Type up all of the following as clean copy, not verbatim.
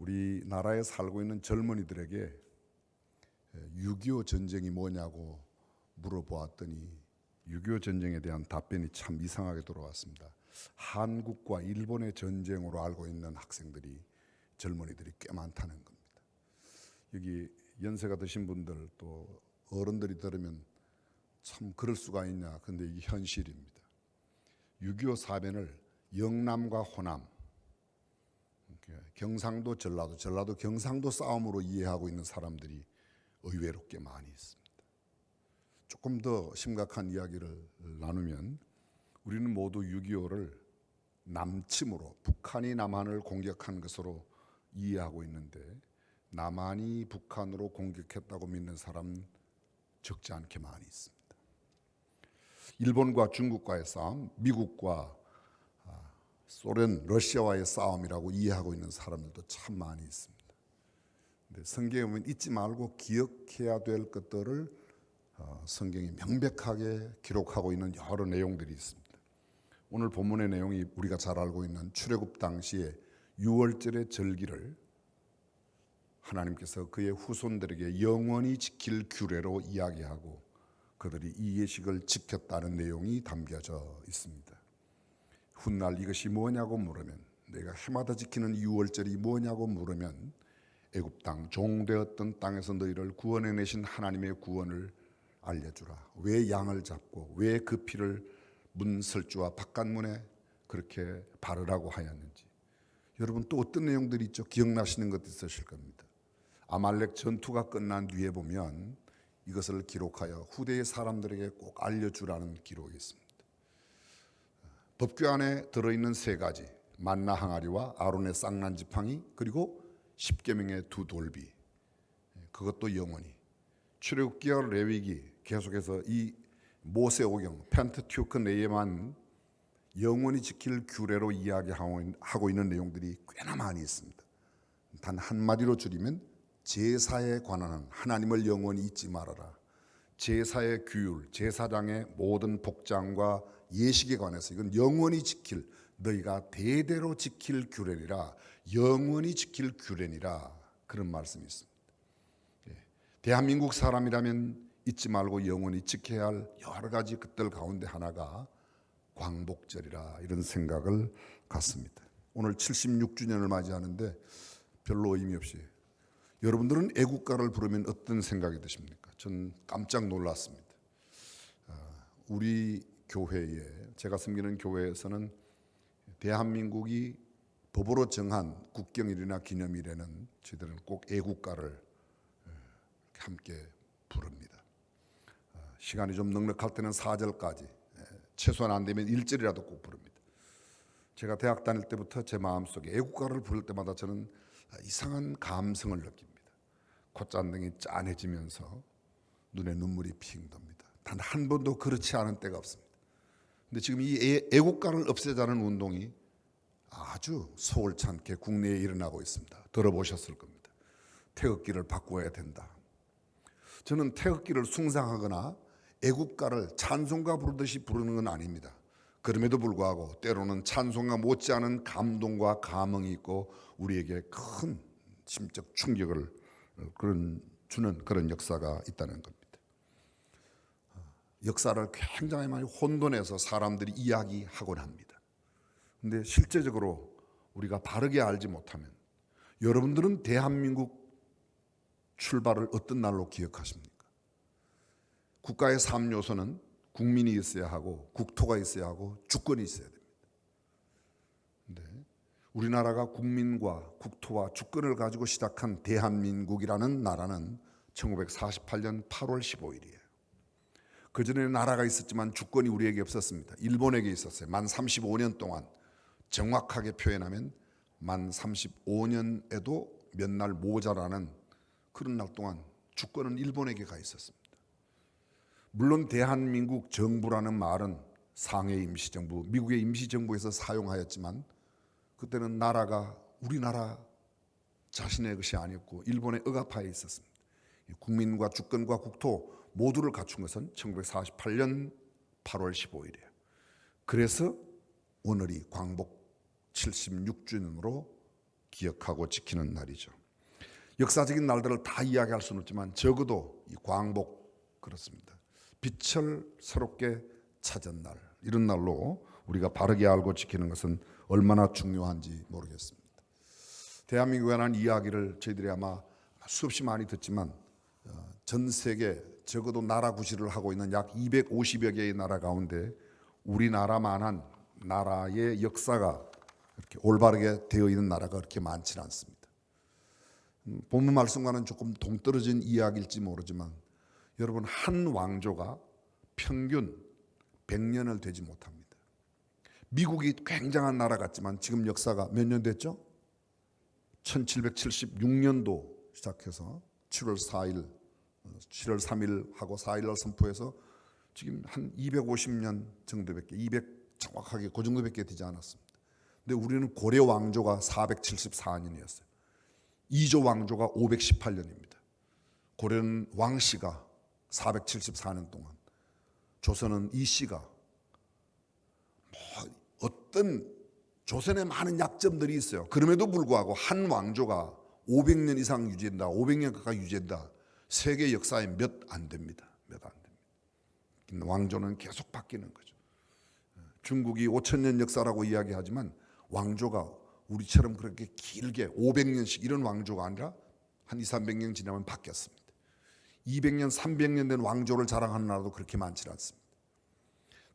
우리나라에 살고 있는 젊은이들에게 6.25 전쟁이 뭐냐고 물어보았더니 6.25 전쟁에 대한 답변이 참 이상하게 돌아왔습니다. 한국과 일본의 전쟁으로 알고 있는 학생들이, 젊은이들이 꽤 많다는 겁니다. 여기 연세가 드신 분들 또 어른들이 들으면 참 그럴 수가 있냐, 근데 이게 현실입니다. 6.25 사변을 영남과 호남, 경상도, 전라도, 경상도 싸움으로 이해하고 있는 사람들이 의외로 꽤 많이 있습니다. 조금 더 심각한 이야기를 나누면 우리는 모두 6.25를 남침으로, 북한이 남한을 공격한 것으로 이해하고 있는데, 남한이 북한으로 공격했다고 믿는 사람은 적지 않게 많이 있습니다. 일본과 중국과의 싸움, 미국과 소련, 러시아와의 싸움이라고 이해하고 있는 사람들도 참 많이 있습니다. 근데 성경에 보면 잊지 말고 기억해야 될 것들을 성경이 명백하게 기록하고 있는 여러 내용들이 있습니다. 오늘 본문의 내용이 우리가 잘 알고 있는 출애굽 당시에 유월절의 절기를 하나님께서 그의 후손들에게 영원히 지킬 규례로 이야기하고 그들이 이 예식을 지켰다는 내용이 담겨져 있습니다. 훗날 이것이 뭐냐고 물으면, 내가 해마다 지키는 유월절이 뭐냐고 물으면, 애굽 땅 종되었던 땅에서 너희를 구원해내신 하나님의 구원을 알려주라. 왜 양을 잡고 왜 그 피를 문 설주와 바깥문에 그렇게 바르라고 하였는지. 여러분 또 어떤 내용들이 있죠? 기억나시는 것도 있으실 겁니다. 아말렉 전투가 끝난 뒤에 보면 이것을 기록하여 후대의 사람들에게 꼭 알려주라는 기록이 있습니다. 법궤 안에 들어있는 세 가지, 만나 항아리와 아론의 쌍난 지팡이, 그리고 십계명의 두 돌비, 그것도 영원히, 출애굽기와 레위기, 계속해서 이 모세오경, 펜타튜크 내에만 영원히 지킬 규례로 이야기하고 있는 내용들이 꽤나 많이 있습니다. 단 한마디로 줄이면 제사에 관한 하나님을 영원히 잊지 말아라. 제사의 규율, 제사장의 모든 복장과 예식에 관해서 이건 영원히 지킬, 너희가 대대로 지킬 규례니라, 영원히 지킬 규례니라, 그런 말씀이 있습니다. 대한민국 사람이라면 잊지 말고 영원히 지켜야 할 여러 가지 것들 가운데 하나가 광복절이라, 이런 생각을 갖습니다. 오늘 76주년을 맞이하는데 별로 의미 없이, 여러분들은 애국가를 부르면 어떤 생각이 드십니까? 전 깜짝 놀랐습니다. 우리 교회에, 제가 섬기는 교회에서는 대한민국이 법으로 정한 국경일이나 기념일에는 저희들은 꼭 애국가를 함께 부릅니다. 시간이 좀 넉넉할 때는 4절까지, 최소한 안 되면 1절이라도 꼭 부릅니다. 제가 대학 다닐 때부터 제 마음속에 애국가를 부를 때마다 저는 이상한 감성을 느낍니다. 콧잔등이 짠해지면서 눈에 눈물이 핑 돕니다. 단 한 번도 그렇지 않은 때가 없습니다. 근데 지금 이 애국가를 없애자는 운동이 아주 소울찮게 국내에 일어나고 있습니다. 들어보셨을 겁니다. 태극기를 바꾸어야 된다. 저는 태극기를 숭상하거나 애국가를 찬송가 부르듯이 부르는 건 아닙니다. 그럼에도 불구하고 때로는 찬송가 못지않은 감동과 감흥이 있고 우리에게 큰 심적 충격을 주는 그런 역사가 있다는 겁니다. 역사를 굉장히 많이 혼돈해서 사람들이 이야기하곤 합니다. 그런데 실제적으로 우리가 바르게 알지 못하면, 여러분들은 대한민국 출발을 어떤 날로 기억하십니까? 국가의 3요소는 국민이 있어야 하고, 국토가 있어야 하고, 주권이 있어야 됩니다. 근데 우리나라가 국민과 국토와 주권을 가지고 시작한 대한민국이라는 나라는 1948년 8월 15일이에요. 그전에는 나라가 있었지만 주권이 우리에게 없었습니다. 일본에게 있었어요. 만 35년 동안, 정확하게 표현하면 만 35년에도 몇 날 모자라는 그런 날 동안 주권은 일본에게 가 있었습니다. 물론 대한민국 정부라는 말은 상해 임시정부, 미국의 임시정부에서 사용하였지만 그때는 나라가 우리나라 자신의 것이 아니었고 일본의 억압하에 있었습니다. 국민과 주권과 국토 모두를 갖춘 것은 1948년 8월 15일이에요. 그래서 오늘이 광복 76주년으로 기억하고 지키는 날이죠. 역사적인 날들을 다 이야기할 수는 없지만 적어도 이 광복 그렇습니다. 빛을 새롭게 찾은 날, 이런 날로 우리가 바르게 알고 지키는 것은 얼마나 중요한지 모르겠습니다. 대한민국에 관한 이야기를 저희들이 아마 수없이 많이 듣지만 전 세계 적어도 나라 구실을 하고 있는 약 250여 개의 나라 가운데 우리나라만한 나라의 역사가 이렇게 올바르게 되어 있는 나라가 그렇게 많지는 않습니다. 본문 말씀과는 조금 동떨어진 이야기일지 모르지만 여러분, 한 왕조가 평균 100년을 되지 못합니다. 미국이 굉장한 나라 같지만 지금 역사가 몇 년 됐죠? 1776년도 시작해서 7월 4일, 7월 3일 하고 4일날 선포해서 지금 한 250년 정도밖에, 200 정확하게 그 정도밖에 되지 않았습니다. 근데 우리는 고려 왕조가 474년이었어요. 이조 왕조가 518년입니다. 고려는 왕씨가 474년 동안, 조선은 이씨가, 어떤 조선에 많은 약점들이 있어요. 그럼에도 불구하고 한 왕조가 500년 이상 유지된다, 500년 가까이 유지된다. 세계 역사에 몇 안 됩니다. 몇 안 됩니다. 왕조는 계속 바뀌는 거죠. 중국이 5000년 역사라고 이야기하지만 왕조가 우리처럼 그렇게 길게 500년씩 이런 왕조가 아니라 한 200~300년 지나면 바뀌었습니다. 200년, 300년 된 왕조를 자랑하는 나라도 그렇게 많지 않습니다.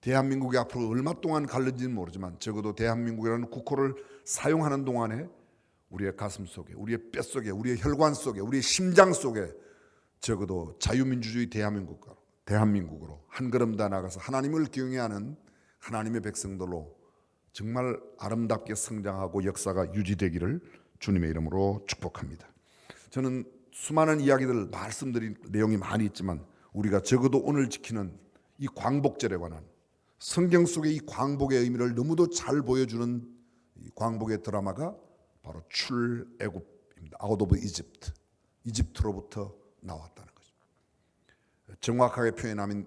대한민국이 앞으로 얼마 동안 갈는지는 모르지만 적어도 대한민국이라는 국호를 사용하는 동안에 우리의 가슴 속에, 우리의 뼈 속에, 우리의 혈관 속에, 우리의 심장 속에 적어도 자유민주주의 대한민국으로 한 걸음 더 나가서 하나님을 경외하는 하나님의 백성들로 정말 아름답게 성장하고 역사가 유지되기를 주님의 이름으로 축복합니다. 저는 수많은 이야기들 말씀드린 내용이 많이 있지만 우리가 적어도 오늘 지키는 이 광복절에 관한 성경 속의 이 광복의 의미를 너무도 잘 보여주는 이 광복의 드라마가 바로 출애굽입니다. Out of Egypt. 이집트로부터 나왔다는 거죠. 정확하게 표현하면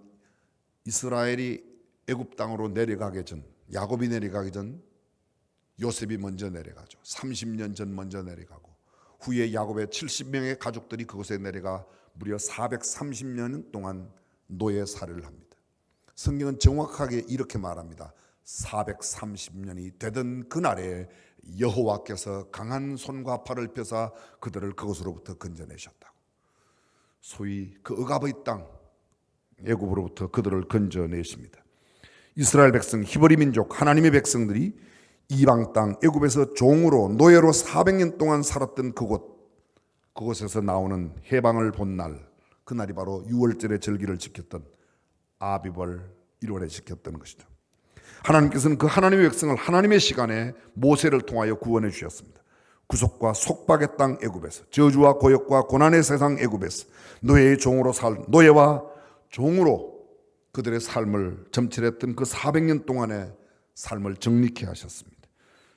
이스라엘이 애굽 땅으로 내려가기 전, 야곱이 내려가기 전 요셉이 먼저 내려가죠. 30년 전 먼저 내려가고 후에 야곱의 70명의 가족들이 그곳에 내려가 무려 430년 동안 노예 살해를 합니다. 성경은 정확하게 이렇게 말합니다. 430년이 되던 그날에 여호와께서 강한 손과 팔을 펴사 그들을 그곳으로부터 건져내셨다고. 소위 그 억압의 땅 애굽으로부터 그들을 건져내십니다. 이스라엘 백성, 히브리 민족, 하나님의 백성들이 이방 땅 애굽에서 종으로 노예로 400년 동안 살았던 그곳에서 나오는 해방을 본 날, 그날이 바로 6월절의 절기를 지켰던 아비벌 1월에 지켰던 것이죠. 하나님께서는 그 하나님의 백성을 하나님의 시간에 모세를 통하여 구원해 주셨습니다. 구속과 속박의 땅 애굽에서, 저주와 고역과 고난의 세상 애굽에서 노예의 종으로 노예와 종으로 그들의 삶을 점칠했던 그 400년 동안의 삶을 정립케 하셨습니다.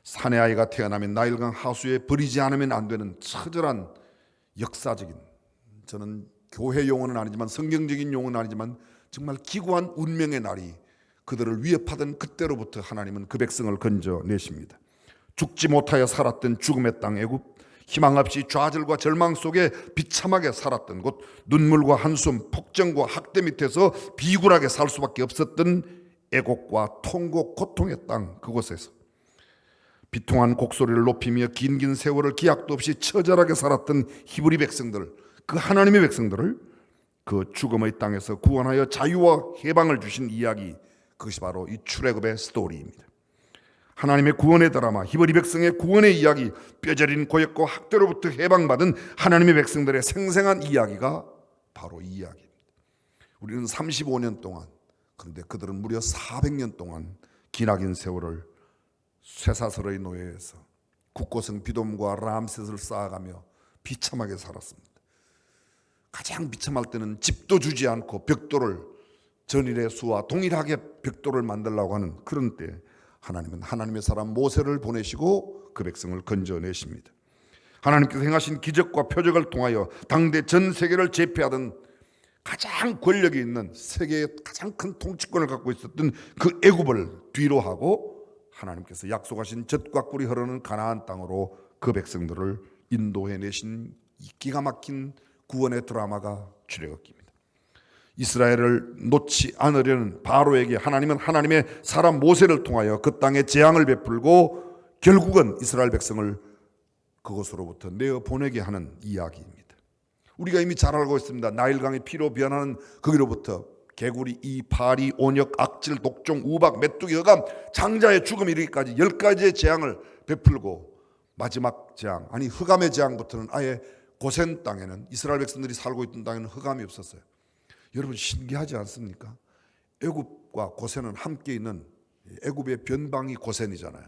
사내 아이가 태어나면 나일강 하수에 버리지 않으면 안 되는 처절한 역사적인, 저는 교회 용어는 아니지만 성경적인 용어는 아니지만 정말 기구한 운명의 날이 그들을 위협하던 그때로부터 하나님은 그 백성을 건져내십니다. 죽지 못하여 살았던 죽음의 땅 애굽, 희망 없이 좌절과 절망 속에 비참하게 살았던 곳, 눈물과 한숨, 폭정과 학대 밑에서 비굴하게 살 수밖에 없었던 애곡과 통고 고통의 땅, 그곳에서 비통한 곡소리를 높이며 긴 세월을 기약도 없이 처절하게 살았던 히브리 백성들, 그 하나님의 백성들을 그 죽음의 땅에서 구원하여 자유와 해방을 주신 이야기, 그것이 바로 이 출애굽의 스토리입니다. 하나님의 구원의 드라마, 히브리 백성의 구원의 이야기, 뼈저린 고역과 학대로부터 해방받은 하나님의 백성들의 생생한 이야기가 바로 이 이야기입니다. 우리는 35년 동안, 그런데 그들은 무려 400년 동안 기나긴 세월을 쇠사슬의 노예에서 국고성 비돔과 람셋을 쌓아가며 비참하게 살았습니다. 가장 비참할 때는 집도 주지 않고 벽돌을, 전일의 수와 동일하게 벽돌을 만들려고 하는 그런 때 하나님은 하나님의 사람 모세를 보내시고 그 백성을 건져내십니다. 하나님께서 행하신 기적과 표적을 통하여 당대 전 세계를 제패하던 가장 권력이 있는, 세계의 가장 큰 통치권을 갖고 있었던 그 애굽을 뒤로 하고 하나님께서 약속하신 젖과 꿀이 흐르는 가나안 땅으로 그 백성들을 인도해내신 이 기가 막힌 구원의 드라마가 출애굽기입니다. 이스라엘을 놓지 않으려는 바로에게 하나님은 하나님의 사람 모세를 통하여 그 땅에 재앙을 베풀고 결국은 이스라엘 백성을 그곳으로부터 내어 보내게 하는 이야기입니다. 우리가 이미 잘 알고 있습니다. 나일강이 피로 변하는 거기로부터 개구리, 이, 파리, 온역, 악질, 독종, 우박, 메뚜기, 흑암, 장자의 죽음 이르기까지 10가지의 재앙을 베풀고 마지막 재앙, 아니 흑암의 재앙부터는 아예 고센 땅에는, 이스라엘 백성들이 살고 있던 땅에는 흑암이 없었어요. 여러분 신기하지 않습니까? 애굽과 고센은 함께 있는, 애굽의 변방이 고센이잖아요.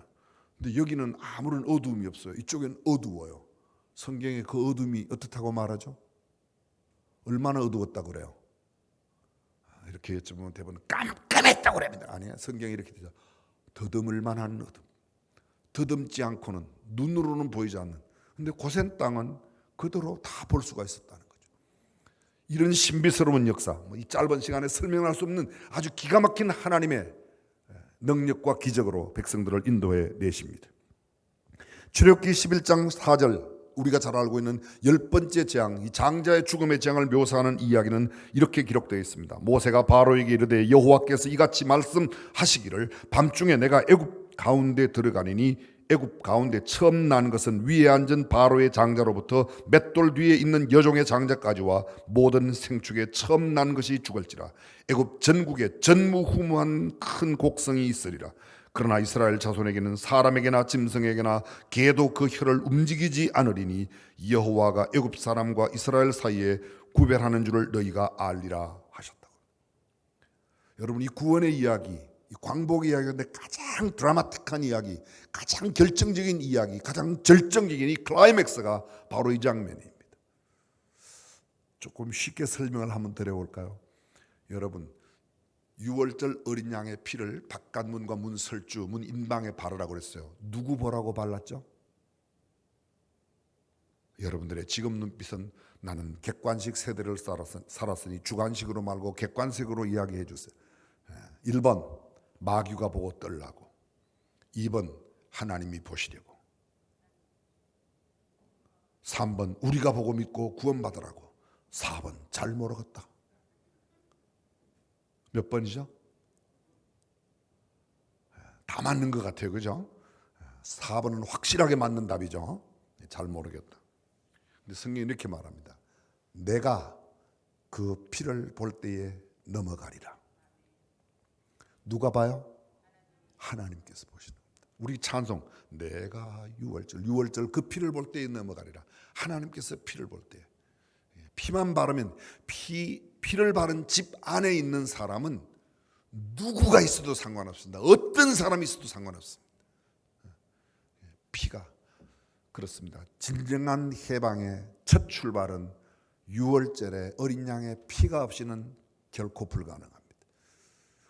근데 여기는 아무런 어두움이 없어요. 이쪽엔 어두워요. 성경에 그 어둠이 어떻다고 말하죠? 얼마나 어두웠다고 그래요? 이렇게 여쭤보면 대부분 깜깜했다고 그럽니다. 아니야, 성경이 이렇게 되죠. 더듬을 만한 어둠, 더듬지 않고는, 눈으로는 보이지 않는. 근데 고센 땅은 그대로 다 볼 수가 있었다는 거죠. 이런 신비스러운 역사, 이 짧은 시간에 설명할 수 없는 아주 기가 막힌 하나님의 능력과 기적으로 백성들을 인도해 내십니다. 출애굽기 11장 4절, 우리가 잘 알고 있는 10번째 재앙, 이 장자의 죽음의 재앙을 묘사하는 이야기는 이렇게 기록되어 있습니다. 모세가 바로에게 이르되 여호와께서 이같이 말씀하시기를 밤중에 내가 애굽 가운데 들어가니니 애굽 가운데 처음 난 것은 위에 앉은 바로의 장자로부터 맷돌 뒤에 있는 여종의 장자까지와 모든 생축에 처음 난 것이 죽을지라. 애굽 전국에 전무후무한 큰 곡성이 있으리라. 그러나 이스라엘 자손에게는 사람에게나 짐승에게나 개도 그 혀를 움직이지 않으리니 여호와가 애굽 사람과 이스라엘 사이에 구별하는 줄을 너희가 알리라 하셨다고. 여러분, 이 구원의 이야기, 이 광복의 이야기인데 가장 드라마틱한 이야기, 가장 결정적인 이야기, 가장 절정적인 이 클라이맥스가 바로 이 장면입니다. 조금 쉽게 설명을 한번 드려볼까요? 여러분, 유월절 어린 양의 피를 바깥문과 문 설주, 문 인방에 바르라고 그랬어요. 누구 보라고 발랐죠? 여러분들의 지금 눈빛은 나는 객관식 세대를 살았으니 주관식으로 말고 객관식으로 이야기해 주세요. 1번 마귀가 보고 떨라고, 2번 하나님이 보시려고, 3번 우리가 보고 믿고 구원받으라고, 4번 잘 모르겠다. 몇 번이죠? 다 맞는 것 같아요, 그죠? 4번은 확실하게 맞는 답이죠. 잘 모르겠다. 근데 성경이 이렇게 말합니다. 내가 그 피를 볼 때에 넘어가리라. 누가 봐요? 하나님께서 보시는 겁니다. 우리 찬송, 내가 유월절 그 피를 볼 때에 넘어가리라. 하나님께서 피를 볼 때, 피만 바르면, 피를 바른 집 안에 있는 사람은 누구가 있어도 상관없습니다. 어떤 사람이 있어도 상관없습니다. 피가 그렇습니다. 진정한 해방의 첫 출발은 유월절에 어린 양의 피가 없이는 결코 불가능합니다.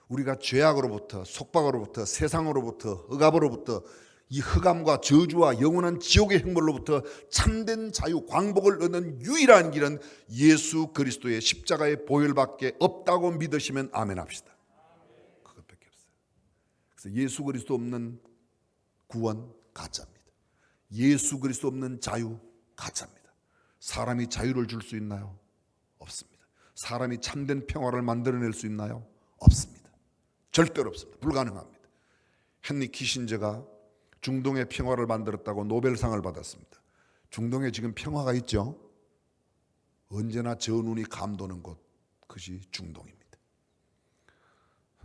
우리가 죄악으로부터, 속박으로부터, 세상으로부터, 흑암으로부터, 이 흑암과 저주와 영원한 지옥의 형벌로부터 참된 자유, 광복을 얻는 유일한 길은 예수 그리스도의 십자가의 보혈밖에 없다고 믿으시면 아멘 합시다. 그것밖에 없어요. 그래서 예수 그리스도 없는 구원 가짜입니다. 예수 그리스도 없는 자유 가짜입니다. 사람이 자유를 줄 수 있나요? 없습니다. 사람이 참된 평화를 만들어낼 수 있나요? 없습니다. 절대로 없습니다. 불가능합니다. 헨리 키신저가 중동의 평화를 만들었다고 노벨상을 받았습니다. 중동에 지금 평화가 있죠? 언제나 저 눈이 감도는 곳, 그것이 중동입니다.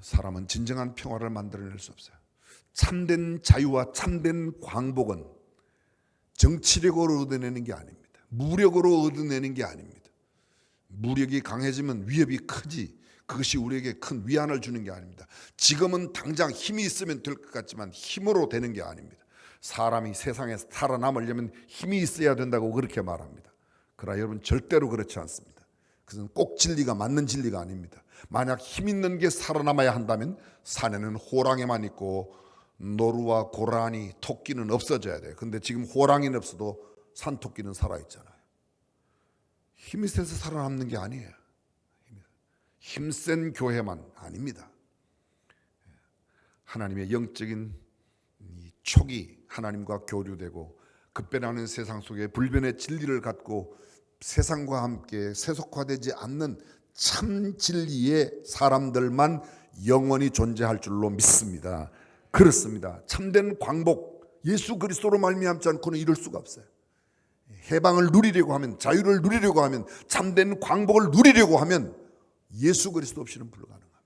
사람은 진정한 평화를 만들어낼 수 없어요. 참된 자유와 참된 광복은 정치력으로 얻어내는 게 아닙니다. 무력으로 얻어내는 게 아닙니다. 무력이 강해지면 위협이 크지, 그것이 우리에게 큰 위안을 주는 게 아닙니다. 지금은 당장 힘이 있으면 될 것 같지만 힘으로 되는 게 아닙니다. 사람이 세상에서 살아남으려면 힘이 있어야 된다고 그렇게 말합니다. 그러나 여러분, 절대로 그렇지 않습니다. 그것은 꼭 진리가 맞는 진리가 아닙니다. 만약 힘 있는 게 살아남아야 한다면 산에는 호랑이만 있고 노루와 고라니, 토끼는 없어져야 돼요. 근데 지금 호랑이는 없어도 산토끼는 살아있잖아요. 힘이 세서 살아남는 게 아니에요. 힘센 교회만 아닙니다. 하나님의 영적인 촉이 하나님과 교류되고 급변하는 세상 속에 불변의 진리를 갖고 세상과 함께 세속화되지 않는 참 진리의 사람들만 영원히 존재할 줄로 믿습니다. 그렇습니다. 참된 광복, 예수 그리스도로 말미암지 않고는 이룰 수가 없어요. 해방을 누리려고 하면, 자유를 누리려고 하면, 참된 광복을 누리려고 하면 예수 그리스도 없이는 불가능합니다.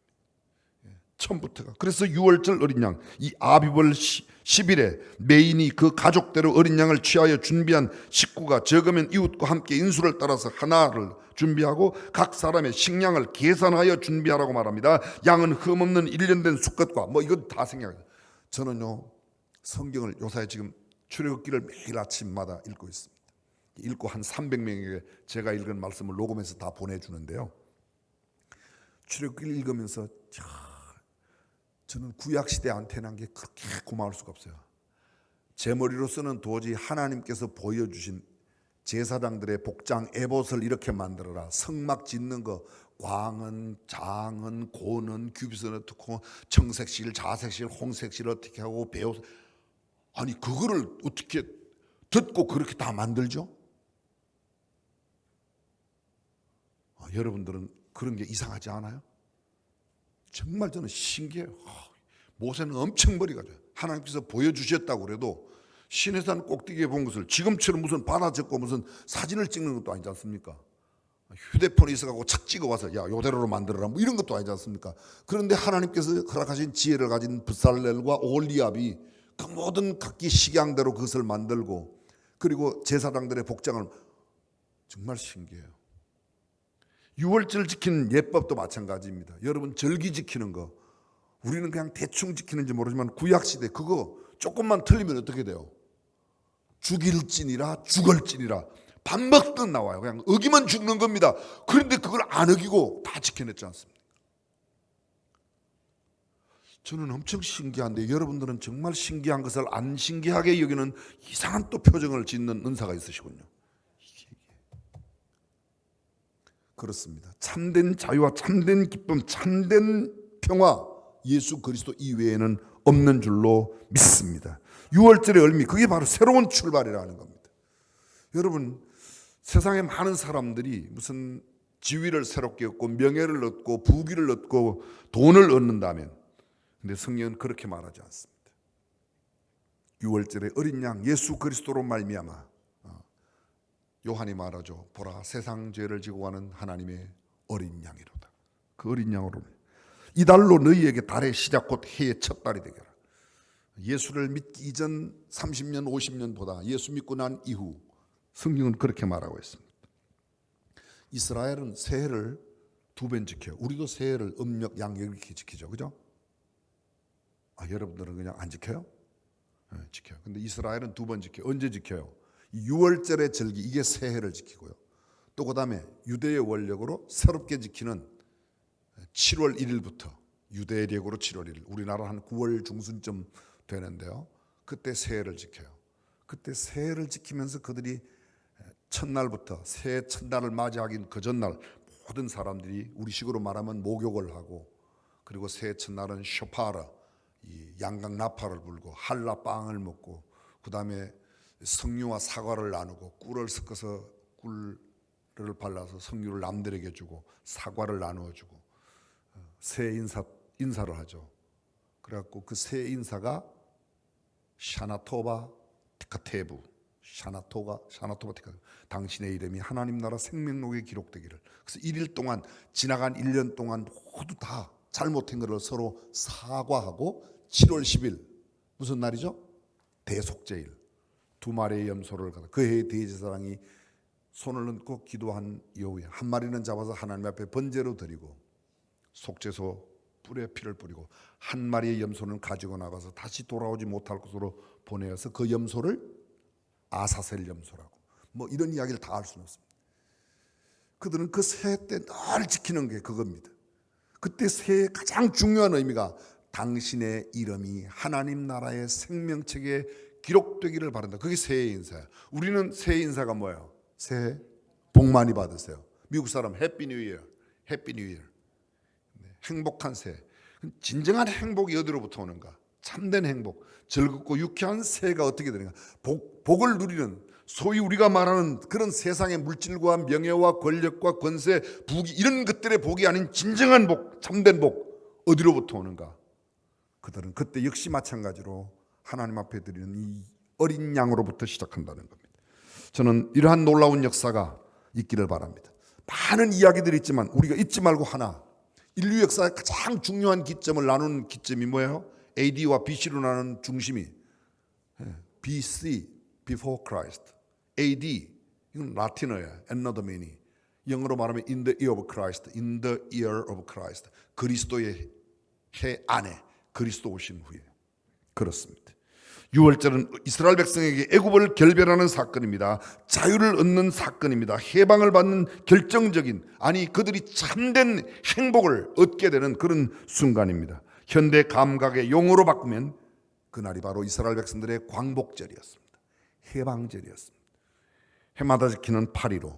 처음부터가. 그래서 유월절 어린 양, 이 아비벌 10일에 메인이 그 가족대로 어린 양을 취하여 준비한 식구가 적으면 이웃과 함께 인수를 따라서 하나를 준비하고 각 사람의 식량을 계산하여 준비하라고 말합니다. 양은 흠없는 1년 된 수컷과 뭐 이건 다 생각해요. 저는요 성경을 요새 지금 출애굽기를 매일 아침마다 읽고 있습니다. 읽고 한 300명에게 제가 읽은 말씀을 녹음해서 다 보내주는데요. 출애굽기를 읽으면서 저는 구약시대 안테난 게 그렇게 고마울 수가 없어요. 제 머리로서는 도저히 하나님께서 보여주신 제사장들의 복장 에봇을 이렇게 만들어라, 성막 짓는 거, 광은, 장은, 고는, 규빗은 어떻게 하고, 청색실, 자색실, 홍색실 어떻게 하고, 배옷, 아니 그거를 어떻게 듣고 그렇게 다 만들죠? 여러분들은 그런 게 이상하지 않아요? 정말 저는 신기해요. 모세는 엄청 머리가 좋아요. 하나님께서 보여주셨다고 그래도 시내산 꼭대기에 본 것을 지금처럼 무슨 바다 적고 무슨 사진을 찍는 것도 아니지 않습니까? 휴대폰이 있어가지고 착 찍어와서 야 요대로로 만들어라 뭐 이런 것도 아니지 않습니까? 그런데 하나님께서 허락하신 지혜를 가진 브살렐과 올리압이 그 모든 각기 식양대로 그것을 만들고, 그리고 제사장들의 복장을, 정말 신기해요. 유월절 지키는 예법도 마찬가지입니다. 여러분 절기 지키는 거 우리는 그냥 대충 지키는지 모르지만 구약시대 그거 조금만 틀리면 어떻게 돼요? 죽일지니라 죽을지니라 밥 먹듯 나와요. 그냥 어기면 죽는 겁니다. 그런데 그걸 안 어기고 다 지켜냈지 않습니까? 저는 엄청 신기한데 여러분들은 정말 신기한 것을 안 신기하게 여기는 이상한 또 표정을 짓는 은사가 있으시군요. 그렇습니다. 참된 자유와 참된 기쁨, 참된 평화, 예수 그리스도 이외에는 없는 줄로 믿습니다. 유월절의 의미, 그게 바로 새로운 출발이라는 겁니다. 여러분, 세상에 많은 사람들이 무슨 지위를 새롭게 얻고 명예를 얻고 부귀를 얻고 돈을 얻는다면, 근데 성경은 그렇게 말하지 않습니다. 유월절의 어린 양 예수 그리스도로 말미암아, 요한이 말하죠. 보라 세상 죄를 지고 가는 하나님의 어린 양이로다. 그 어린 양으로 이 달로 너희에게 달의 시작 곧 해의 첫 달이 되게라. 예수를 믿기 이전 30년 50년보다 예수 믿고 난 이후 성경은 그렇게 말하고 있습니다. 이스라엘은 새해를 2번 지켜요. 우리도 새해를 음력 양력 이렇게 지키죠. 그죠? 여러분들은 그냥 안 지켜요? 네, 지켜요. 근데 이스라엘은 2번 지켜요. 언제 지켜요? 6월절의 절기, 이게 새해를 지키고요. 또 그 다음에 유대의 원력으로 새롭게 지키는 7월 1일부터 유대력으로 7월 1일, 우리나라 한 9월 중순쯤 되는데요. 그때 새해를 지켜요. 그때 새해를 지키면서 그들이 첫날부터 새해 첫날을 맞이하긴 그 전날 모든 사람들이 우리식으로 말하면 목욕을 하고, 그리고 새해 첫날은 쇼파라, 이 양각 나팔을 불고 한라 빵을 먹고, 그 다음에 석류와 사과를 나누고 꿀을 섞어서 꿀을 발라서 석류를 남들에게 주고 사과를 나누어 주고 새해 인사를 하죠. 그래갖고 그 새해 인사가 샤나토바 티카테부, 샤나토바 티카, 당신의 이름이 하나님 나라 생명록에 기록되기를. 그래서 1일 동안, 지나간 1년 동안 모두 다 잘못한 것을 서로 사과하고 7월 10일 무슨 날이죠? 대속죄일. 2마리의 염소를 가다 그 해의 대제사장이 손을 얹고 기도한 이후에 한 마리는 잡아서 하나님 앞에 번제로 드리고 속죄소 뿔에 피를 뿌리고 한 마리의 염소는 가지고 나가서 다시 돌아오지 못할 곳으로 보내어서 그 염소를 아사셀 염소라고, 뭐 이런 이야기를 다 할 수는 없습니다. 그들은 그 새해 때 늘 지키는 게 그겁니다. 그때 새해의 가장 중요한 의미가 당신의 이름이 하나님 나라의 생명책에 기록되기를 바란다. 그게 새해 인사야. 우리는 새해 인사가 뭐예요? 새해 복 많이 받으세요. 미국 사람 해피 뉴 이어, 해피 뉴 이어. 행복한 새해. 진정한 행복이 어디로부터 오는가? 참된 행복, 즐겁고 유쾌한 새해가 어떻게 되는가? 복을 누리는, 소위 우리가 말하는 그런 세상의 물질과 명예와 권력과 권세, 부귀 이런 것들의 복이 아닌 진정한 복, 참된 복 어디로부터 오는가? 그들은 그때 역시 마찬가지로 하나님 앞에 드리는 이 어린 양으로부터 시작한다는 겁니다. 저는 이러한 놀라운 역사가 있기를 바랍니다. 많은 이야기들이 있지만 우리가 잊지 말고 하나, 인류 역사의 가장 중요한 기점을 나누는 기점이 뭐예요? AD와 BC로 나누는 중심이 BC, Before Christ, AD, 이건 라틴어예요. Another meaning. 영어로 말하면 in the year of Christ, in the year of Christ. 그리스도의 해 안에, 그리스도 오신 후에. 그렇습니다. 유월절은 이스라엘 백성에게 애굽을 결별하는 사건입니다. 자유를 얻는 사건입니다. 해방을 받는 결정적인, 아니 그들이 참된 행복을 얻게 되는 그런 순간입니다. 현대 감각의 용어로 바꾸면 그날이 바로 이스라엘 백성들의 광복절이었습니다. 해방절이었습니다. 해마다 지키는 8.15,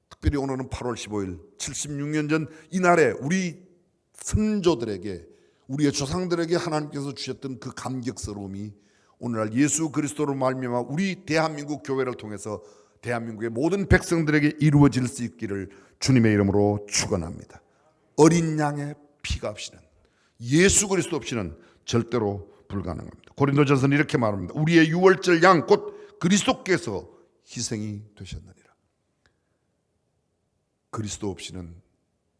특별히 오늘은 8월 15일 76년 전 이날에 우리 선조들에게, 우리의 조상들에게 하나님께서 주셨던 그 감격스러움이 오늘날 예수 그리스도로 말미암아 우리 대한민국 교회를 통해서 대한민국의 모든 백성들에게 이루어질 수 있기를 주님의 이름으로 축원합니다. 어린 양의 피가 없이는, 예수 그리스도 없이는 절대로 불가능합니다. 고린도전서는 이렇게 말합니다. 우리의 유월절 양 곧 그리스도께서 희생이 되셨느니라. 그리스도 없이는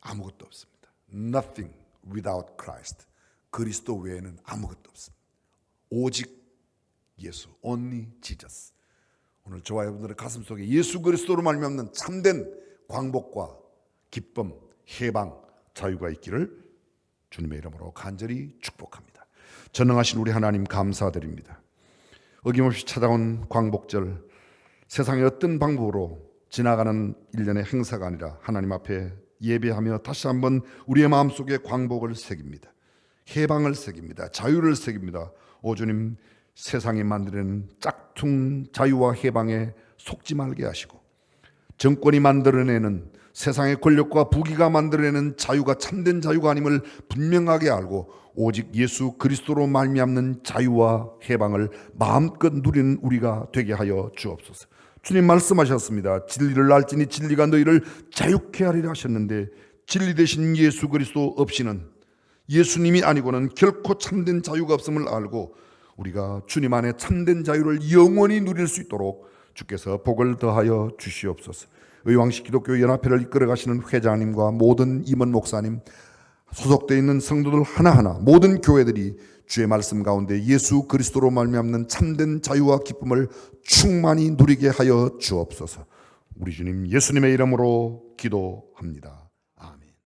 아무것도 없습니다. Nothing without Christ. 그리스도 외에는 아무것도 없습니다. 오직 예수, only Jesus. 오늘 저와 여러분들의 가슴 속에 예수 그리스도로 말미암는 참된 광복과 기쁨, 해방, 자유가 있기를 주님의 이름으로 간절히 축복합니다. 전능하신 우리 하나님 감사드립니다. 어김없이 찾아온 광복절, 세상의 어떤 방법으로 지나가는 일련의 행사가 아니라 하나님 앞에 예배하며 다시 한번 우리의 마음속에 광복을 새깁니다. 해방을 새깁니다. 자유를 새깁니다. 오 주님, 세상이 만드는 짝퉁 자유와 해방에 속지 말게 하시고, 정권이 만들어내는 세상의 권력과 부귀가 만들어내는 자유가 참된 자유가 아님을 분명하게 알고 오직 예수 그리스도로 말미암는 자유와 해방을 마음껏 누리는 우리가 되게 하여 주옵소서. 주님 말씀하셨습니다. 진리를 알지니 진리가 너희를 자유케 하리라 하셨는데, 진리 되신 예수 그리스도 없이는, 예수님이 아니고는 결코 참된 자유가 없음을 알고 우리가 주님 안에 참된 자유를 영원히 누릴 수 있도록 주께서 복을 더하여 주시옵소서. 의왕시 기독교 연합회를 이끌어 가시는 회장님과 모든 임원 목사님, 소속되어 있는 성도들 하나하나, 모든 교회들이 주의 말씀 가운데 예수 그리스도로 말미암는 참된 자유와 기쁨을 충만히 누리게 하여 주옵소서. 우리 주님 예수님의 이름으로 기도합니다.